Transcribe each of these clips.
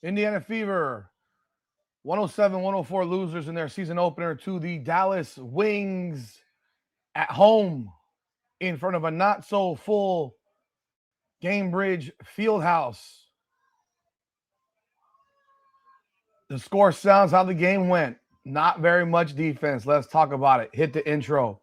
Indiana Fever, 107-104 losers in their season opener to the Dallas Wings at home in front of a not-so-full Gamebridge Fieldhouse. The score sounds how the game went. Not very much defense. Let's talk about it. Hit the intro.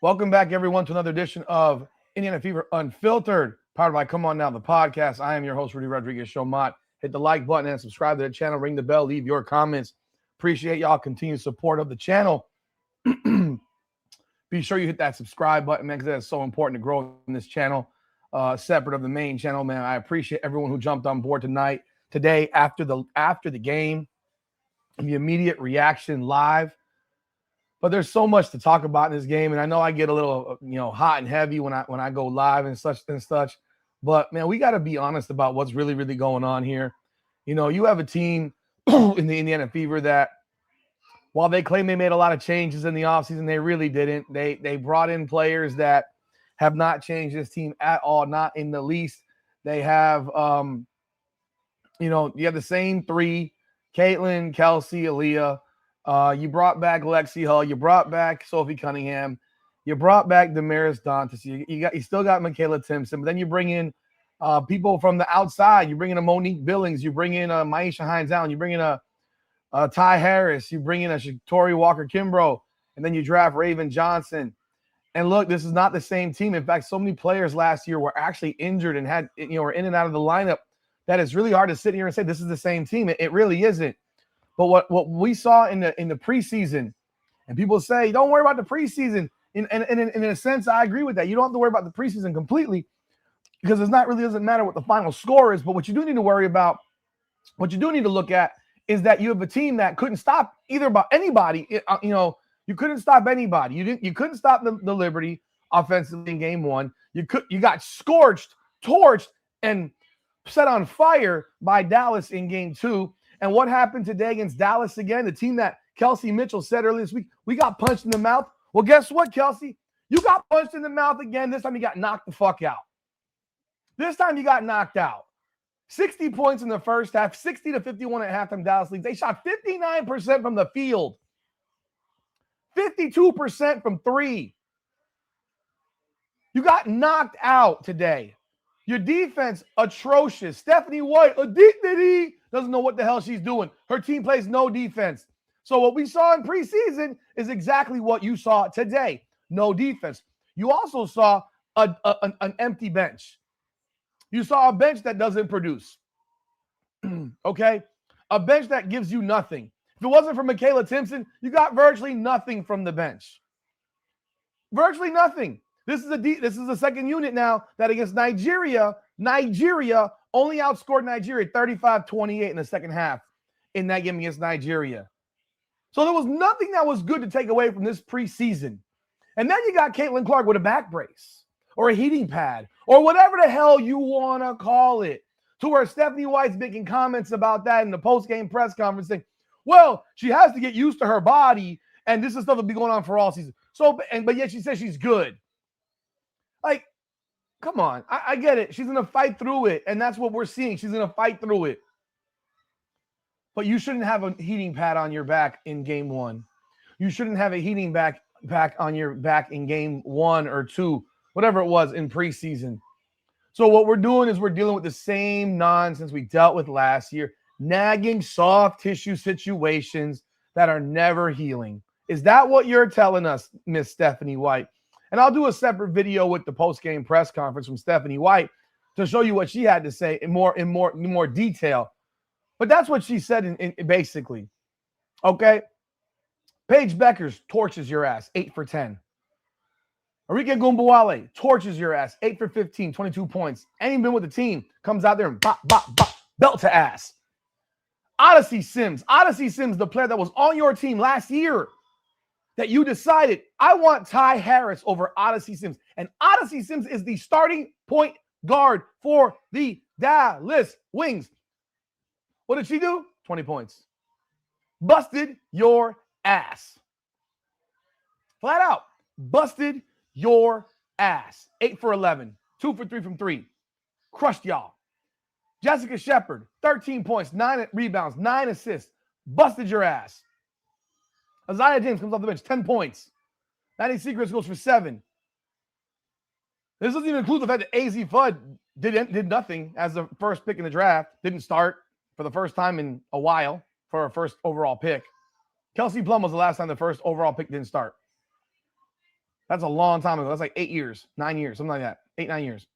Welcome back, everyone, to another edition of Indiana Fever Unfiltered, powered by Come On Now, the podcast. I am your host, Rudy Rodriguez Showmont. Hit the like button and subscribe to the channel. Ring the bell. Leave your comments. Appreciate y'all continued support of the channel. Be sure you hit that subscribe button, man, because that's so important to grow in this channel, separate of the main channel, man. I appreciate everyone who jumped on board today, after the game, the immediate reaction live. But there's so much to talk about in this game, and I know I get a little, hot and heavy when I go live and such. But man, we got to be honest about what's really, really going on here. You have a team in the Indiana Fever that, while they claim they made a lot of changes in the offseason, they really didn't. They brought in players that have not changed this team at all, not in the least. They have, you have the same three: Cailtin, Kelsey, Aliyah. You brought back Lexie Hull. You brought back Sophie Cunningham. You brought back Damaris Dantas. You still got Michaela Timpson. But then you bring in people from the outside. You bring in a Monique Billings. You bring in a Maisha Hines-Allen. You bring in a Ty Harris. You bring in a Shatori Walker-Kimbrough. And then you draft Raven Johnson. And look, this is not the same team. In fact, so many players last year were actually injured and were in and out of the lineup that it's really hard to sit here and say this is the same team. It really isn't. But what we saw in the preseason, and people say, don't worry about the preseason. In a sense, I agree with that. You don't have to worry about the preseason completely because doesn't matter what the final score is. But what you do need to worry about, what you do need to look at is that you have a team that couldn't stop anybody. You couldn't stop anybody. You couldn't stop the Liberty offensively in game one. You got scorched, torched, and set on fire by Dallas in game two. And what happened today against Dallas again? The team that Kelsey Mitchell said earlier this week, we got punched in the mouth. Well, guess what, Kelsey? You got punched in the mouth again. This time you got knocked the fuck out. This time you got knocked out. 60 points in the first half, 60 to 51 at halftime. Dallas leads. They shot 59% from the field, 52% from three. You got knocked out today. Your defense, atrocious. Stephanie White, doesn't know what the hell she's doing. Her team plays no defense. So what we saw in preseason is exactly what you saw today. No defense. You also saw an empty bench. You saw a bench that doesn't produce. Okay? A bench that gives you nothing. If it wasn't for Michaela Timpson, you got virtually nothing from the bench. Virtually nothing. This is the second unit now that against Nigeria only outscored Nigeria 35-28 in the second half in that game against Nigeria. So there was nothing that was good to take away from this preseason. And then you got Caitlin Clark with a back brace or a heating pad or whatever the hell you want to call it, to where Stephanie White's making comments about that in the post-game press conference saying, well, she has to get used to her body and this is stuff that'll be going on for all season. But yet she says she's good. Like, come on. I get it. She's going to fight through it. And that's what we're seeing. She's going to fight through it. But you shouldn't have a heating pad on your back in game one. You shouldn't have a heating pack on your back in game one or two, whatever it was in preseason. So what we're doing is we're dealing with the same nonsense we dealt with last year, nagging soft tissue situations that are never healing. Is that what you're telling us, Miss Stephanie White? And I'll do a separate video with the post-game press conference from Stephanie White to show you what she had to say in more detail. But that's what she said in basically. Okay? Paige Beckers torches your ass, 8 for 10. Arike Gumbawale torches your ass, 8 for 15, 22 points. Ain't even been with the team. Comes out there and bop, bop, bop, belt to ass. Odyssey Sims, the player that was on your team last year, that you decided, I want Ty Harris over Odyssey Sims. And Odyssey Sims is the starting point guard for the Dallas Wings. What did she do? 20 points. Busted your ass. Flat out. Busted your ass. 8 for 11. 2 for 3 from 3. Crushed y'all. Jessica Shepard, 13 points, 9 rebounds, 9 assists. Busted your ass. Isaiah James comes off the bench, 10 points. 90 Secrets goes for 7. This doesn't even include the fact that AZ Fudd did nothing as the first pick in the draft. Didn't start for the first time in a while for our first overall pick. Kelsey Plum was the last time the first overall pick didn't start. That's a long time ago. That's like 8 years, 9 years, something like that. 8, 9 years.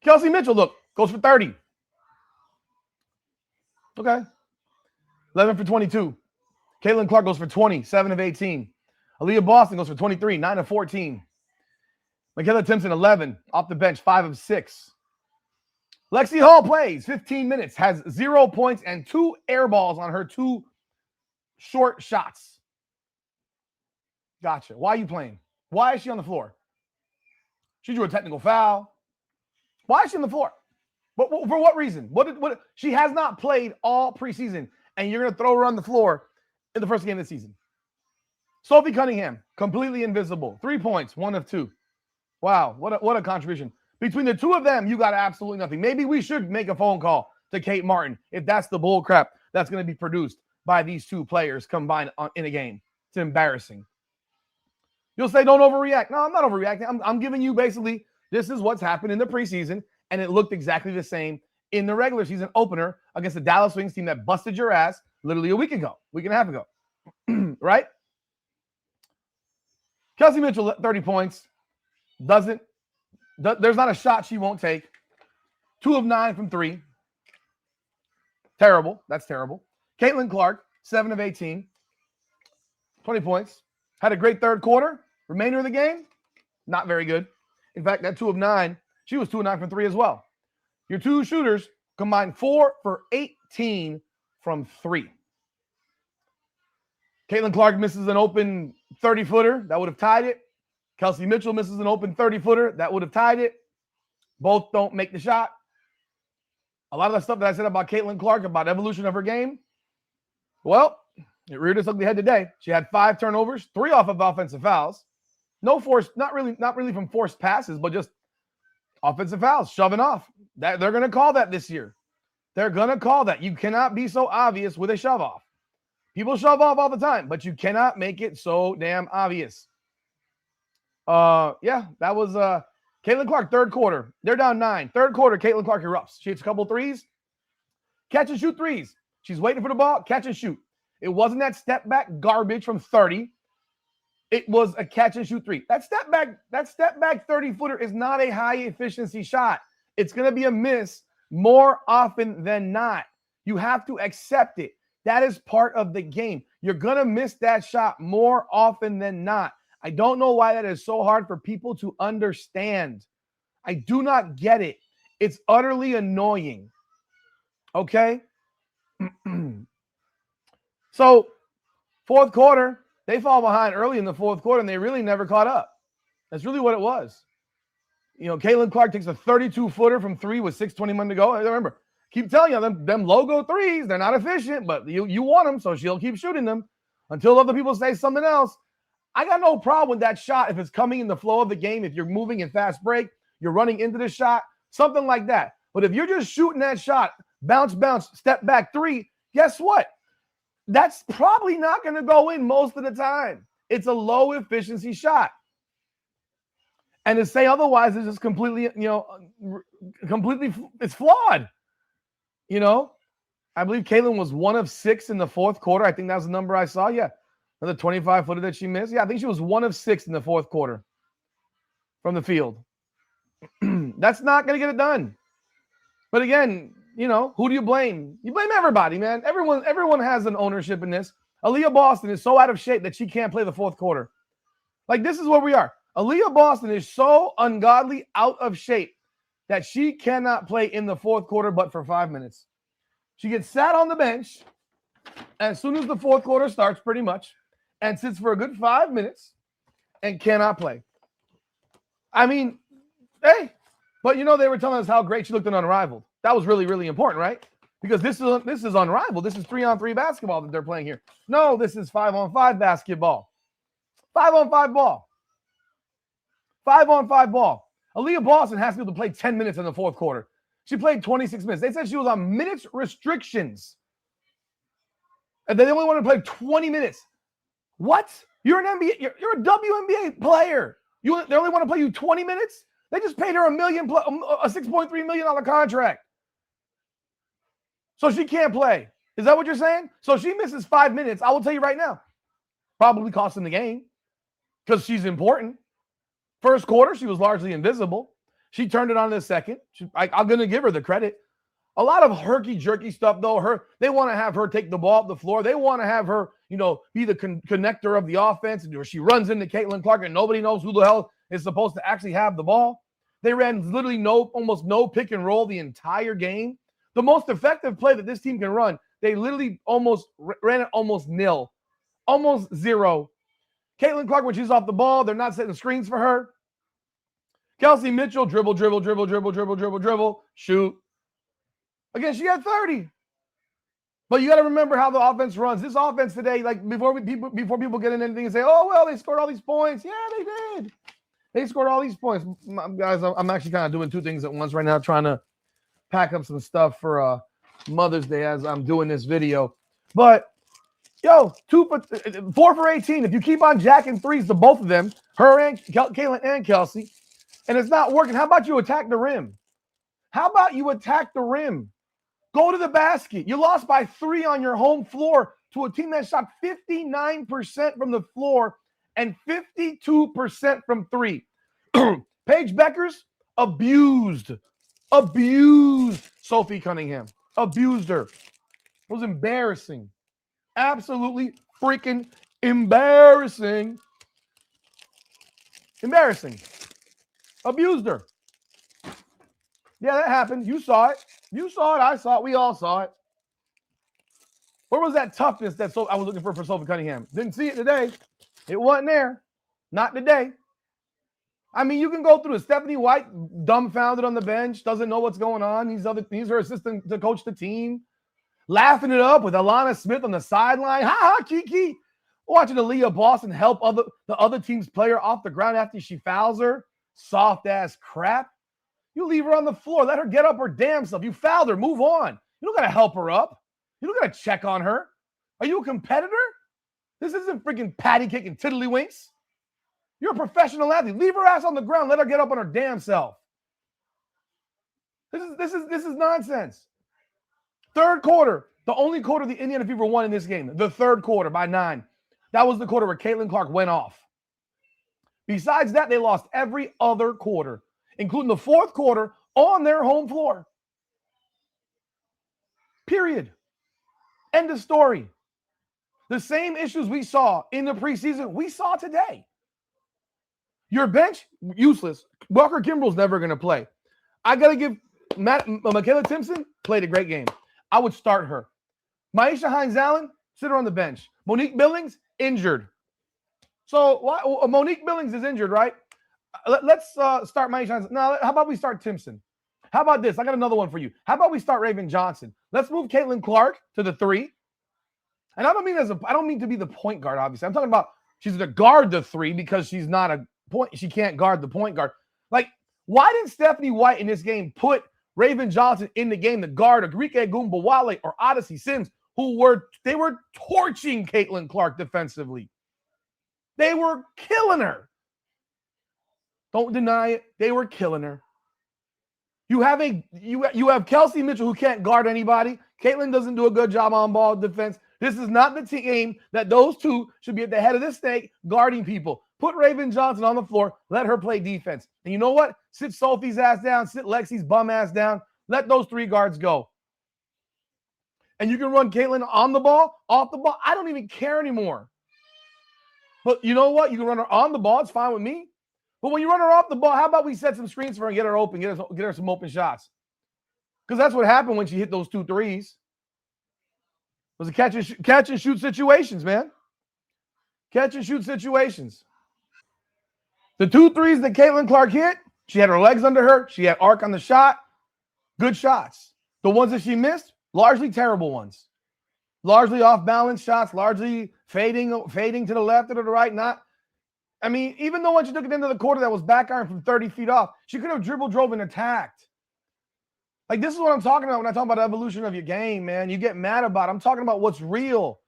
Kelsey Mitchell, look, goes for 30. Okay. 11 for 22. Caitlin Clark goes for 20, 7 of 18. Aliyah Boston goes for 23, 9 of 14. Michaela Timpson, 11, off the bench, 5 of 6. Lexie Hull plays 15 minutes, has 0 points and 2 air balls on her 2 short shots. Gotcha. Why are you playing? Why is she on the floor? She drew a technical foul. Why is she on the floor? But for what reason? What? She has not played all preseason, and you're going to throw her on the floor in the first game of the season. Sophie Cunningham, completely invisible. 3 points, 1 of 2. Wow, what a contribution. Between the two of them, you got absolutely nothing. Maybe we should make a phone call to Kate Martin if that's the bull crap that's going to be produced by these two players combined in a game. It's embarrassing. You'll say, don't overreact. No, I'm not overreacting. I'm giving you basically, this is what's happened in the preseason, and it looked exactly the same in the regular season opener against the Dallas Wings team that busted your ass literally a week and a half ago. Right? Kelsey Mitchell, 30 points. There's not a shot she won't take. 2 of 9 from 3. Terrible. That's terrible. Caitlin Clark, 7 of 18. 20 points. Had a great third quarter. Remainder of the game, not very good. In fact, that 2 of 9, she was 2 of 9 from 3 as well. Your 2 shooters combined 4 for 18 from 3. Caitlin Clark misses an open 30-footer. That would have tied it. Kelsey Mitchell misses an open 30-footer. That would have tied it. Both don't make the shot. A lot of the stuff that I said about Caitlin Clark, about evolution of her game, well, it reared its ugly head today. She had 5 turnovers, 3 off of offensive fouls. No force, not really from forced passes, but just offensive fouls, shoving off. They're going to call that this year. They're going to call that. You cannot be so obvious with a shove off. People shove off all the time, but you cannot make it so damn obvious. Yeah, that was Caitlin Clark, third quarter. They're down 9. Third quarter, Caitlin Clark erupts. She hits a couple threes. Catch and shoot threes. She's waiting for the ball, catch and shoot. It wasn't that step back garbage from 30. It was a catch and shoot 3. That step back 30-footer is not a high efficiency shot. It's going to be a miss more often than not. You have to accept it. That is part of the game. You're going to miss that shot more often than not. I don't know why that is so hard for people to understand. I do not get it. It's utterly annoying. Okay? So, fourth quarter, they fall behind early in the fourth quarter, and they really never caught up. That's really what it was. You know, Caitlin Clark takes a 32-footer from 3 with 6:21 to go. I remember, keep telling you, them logo threes, they're not efficient, but you want them, so she'll keep shooting them until other people say something else. I got no problem with that shot if it's coming in the flow of the game, if you're moving in fast break, you're running into the shot, something like that. But if you're just shooting that shot, bounce, step back 3, guess what? That's probably not going to go in most of the time. It's a low efficiency shot. And to say otherwise is just completely, completely, it's flawed. You know, I believe Cailtin was 1 of 6 in the fourth quarter. I think that was the number I saw. Yeah. Another 25-footer that she missed. Yeah, I think she was 1 of 6 in the fourth quarter from the field. That's not going to get it done. But again, you know, who do you blame? You blame everybody, man. Everyone has an ownership in this. Aliyah Boston is so out of shape that she can't play the fourth quarter. Like, this is where we are. Aliyah Boston is so ungodly out of shape that she cannot play in the fourth quarter but for 5 minutes. She gets sat on the bench as soon as the fourth quarter starts, pretty much, and sits for a good 5 minutes and cannot play. I mean, hey, but you know, they were telling us how great she looked in Unrivaled. That was really, really important, right? Because this is Unrivaled. This is 3-on-3 basketball that they're playing here. No, this is 5-on-5 basketball. 5-on-5 ball. 5-on-5 ball. Aliyah Boston has to be able to play 10 minutes in the fourth quarter. She played 26 minutes. They said she was on minutes restrictions. And they only want to play 20 minutes. What? You're an NBA, you're a WNBA player. They only want to play you 20 minutes? They just paid her a $6.3 million contract. So she can't play. Is that what you're saying? So she misses 5 minutes. I will tell you right now. Probably costing the game because she's important. First quarter, she was largely invisible. She turned it on in the second. I'm going to give her the credit. A lot of herky-jerky stuff, though. They want to have her take the ball up the floor. They want to have her, you know, be the connector of the offense. Where she runs into Caitlin Clark and nobody knows who the hell is supposed to actually have the ball. They ran literally almost no pick and roll the entire game. The most effective play that this team can run, they literally ran it almost nil, almost zero. Caitlin Clark, when she's off the ball, they're not setting screens for her. Kelsey Mitchell, dribble, shoot. Again, she had 30. But you got to remember how the offense runs. This offense today, like before people get in anything and say, oh, well, they scored all these points. Yeah, they did. They scored all these points. Guys, I'm actually kind of doing two things at once right now, trying to pack up some stuff for Mother's Day as I'm doing this video. But, yo, 4 for 18. If you keep on jacking threes to both of them, her and Cailtin and Kelsey, and it's not working, how about you attack the rim? How about you attack the rim? Go to the basket. You lost by 3 on your home floor to a team that shot 59% from the floor and 52% from 3. Paige Beckers abused Sophie Cunningham. Abused her. It was embarrassing. Absolutely freaking embarrassing. Embarrassing. Abused her. Yeah, that happened. You saw it. You saw it. I saw it. We all saw it. Where was that toughness that I was looking for Sophie Cunningham? Didn't see it today. It wasn't there. Not today. I mean, you can go through it. Stephanie White, dumbfounded on the bench, doesn't know what's going on. He's her assistant to coach the team. Laughing it up with Alana Smith on the sideline. Ha ha, Kiki. Watching Aliyah Boston help the other team's player off the ground after she fouls her. Soft ass crap. You leave her on the floor. Let her get up her damn self. You fouled her. Move on. You don't got to help her up. You don't got to check on her. Are you a competitor? This isn't freaking patty cake and tiddlywinks. You're a professional athlete. Leave her ass on the ground. Let her get up on her damn self. This is nonsense. Third quarter. The only quarter the Indiana Fever won in this game. The third quarter by 9. That was the quarter where Caitlin Clark went off. Besides that, they lost every other quarter, including the fourth quarter on their home floor. Period. End of story. The same issues we saw in the preseason, we saw today. Your bench, useless. Walker Kimbrough's never going to play. I got to give Michaela Timpson played a great game. I would start her. Maisha Hines-Allen, sit her on the bench. Monique Billings, injured. So Monique Billings is injured, right? Let's start Maisha Hines. Now, how about we start Timpson? How about this? I got another one for you. How about we start Raven Johnson? Let's move Caitlin Clark to the 3. And I don't mean to be the point guard, obviously. I'm talking about she's going to guard the 3 because she's not a point. She can't guard the point guard. Like, why didn't Stephanie White in this game put Raven Johnson in the game to guard Agrike Egumbawale or Odyssey Sims, who were torching Caitlin Clark defensively? They were killing her. Don't deny it. They were killing her. You have Kelsey Mitchell who can't guard anybody. Cailtin doesn't do a good job on ball defense. This is not the game that those two should be at the head of the snake guarding people. Put Raven Johnson on the floor. Let her play defense. And you know what? Sit Sophie's ass down. Sit Lexie's bum ass down. Let those three guards go. And you can run Cailtin on the ball, off the ball. I don't even care anymore. But you know what? You can run her on the ball. It's fine with me. But when you run her off the ball, how about we set some screens for her and get her open, get her some open shots? Because that's what happened when she hit those 2 threes. It was a catch and shoot situations, man. Catch and shoot situations. The 2 threes that Caitlin Clark hit, she had her legs under her. She had arc on the shot. Good shots. The ones that she missed, largely terrible ones. Largely off-balance shots, largely fading to the left or to the right. I mean, even though when she took it into the quarter that was back iron from 30 feet off, she could have drove, and attacked. Like, this is what I'm talking about when I talk about the evolution of your game, man. You get mad about it. I'm talking about what's real.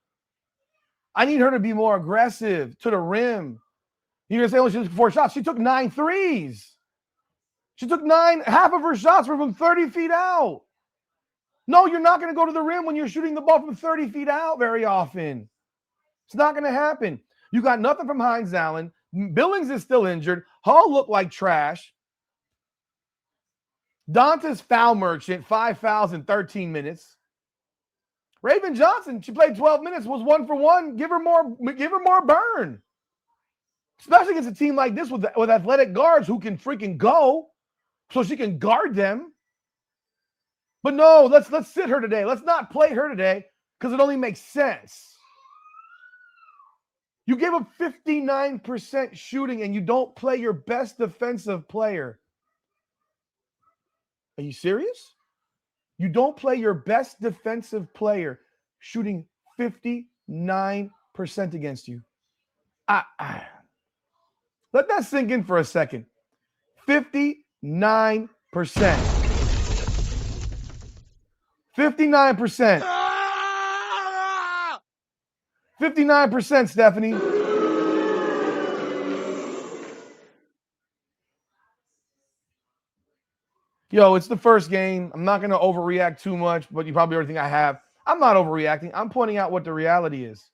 I need her to be more aggressive to the rim. You're going to say, oh, she took 4 shots. She took 9 threes. She took 9. Half of her shots were from 30 feet out. No, you're not going to go to the rim when you're shooting the ball from 30 feet out very often. It's not going to happen. You got nothing from Hines Allen. Billings is still injured. Hull looked like trash. Danta's foul merchant, 5 fouls in 13 minutes. Raven Johnson, she played 12 minutes, was 1 for 1. Give her more burn. Especially against a team like this with athletic guards who can freaking go so she can guard them. But no, let's sit her today. Let's not play her today because it only makes sense. You gave up 59% shooting and you don't play your best defensive player. Are you serious? You don't play your best defensive player shooting 59% against you. Let that sink in for a second. 59%. 59%. 59%, Stephanie. Yo, it's the first game. I'm not going to overreact too much, but you probably already think I have. I'm not overreacting. I'm pointing out what the reality is.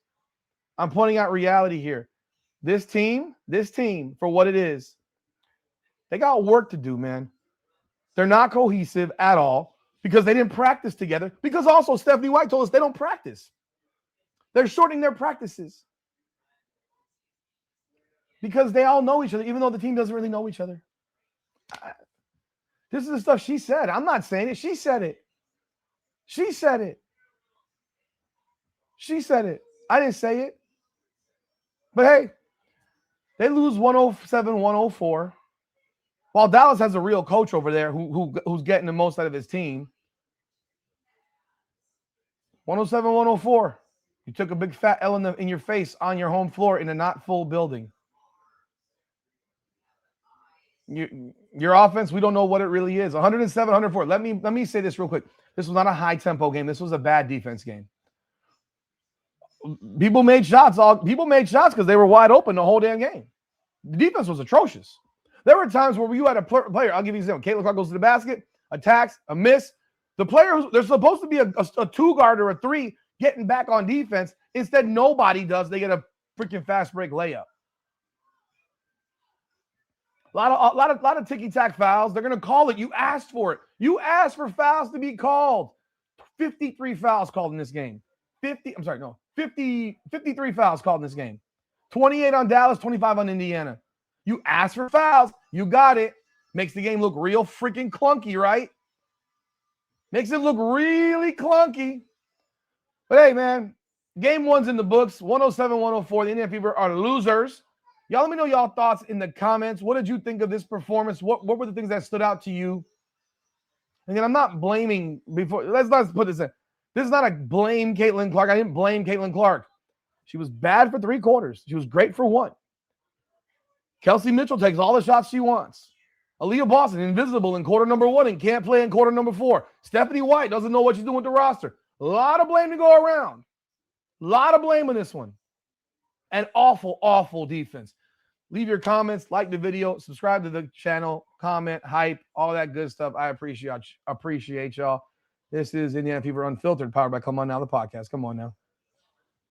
I'm pointing out reality here. This team, for what it is, they got work to do, man. They're not cohesive at all because they didn't practice together. Because also Stephanie White told us they don't practice. They're shortening their practices because they all know each other, even though the team doesn't really know each other. This is the stuff she said. I'm not saying it. She said it. She said it. She said it. I didn't say it. But hey, they lose 107-104. While Dallas has a real coach over there who's getting the most out of his team. 107-104. You took a big fat L in your face on your home floor in a not full building. Your offense, we don't know what it really is. 107-104. Let me say this real quick. This was not a high tempo game. This was a bad defense game. People made shots because they were wide open the whole damn game. The defense was atrocious. There were times where you had a player. I'll give you an example. Caitlin Clark goes to the basket, attacks, a miss. The player, there's supposed to be a 2 guard or a 3 getting back on defense. Instead, nobody does. They get a freaking fast break layup. A lot of ticky-tack fouls. They're going to call it. You asked for it. You asked for fouls to be called. 53 fouls called in this game. 53 fouls called in this game. 28 on Dallas, 25 on Indiana. You asked for fouls. You got it. Makes the game look real freaking clunky, right? Makes it look really clunky. But hey, man, game 1's in the books. 107-104. The Indiana Fever are losers. Y'all let me know y'all thoughts in the comments. What did you think of this performance? What were the things that stood out to you? And then I'm not blaming before. Let's put this in. This is not a blame Caitlin Clark. I didn't blame Caitlin Clark. She was bad for 3 quarters. She was great for 1. Kelsey Mitchell takes all the shots she wants. Aliyah Boston, invisible in quarter number 1 and can't play in quarter number 4. Stephanie White doesn't know what she's doing with the roster. A lot of blame to go around. A lot of blame on this one. And awful, awful defense. Leave your comments, like the video, subscribe to the channel, comment, hype, all that good stuff. I appreciate y'all. This is Indiana Fever Unfiltered, powered by Come On Now, the podcast. Come on now.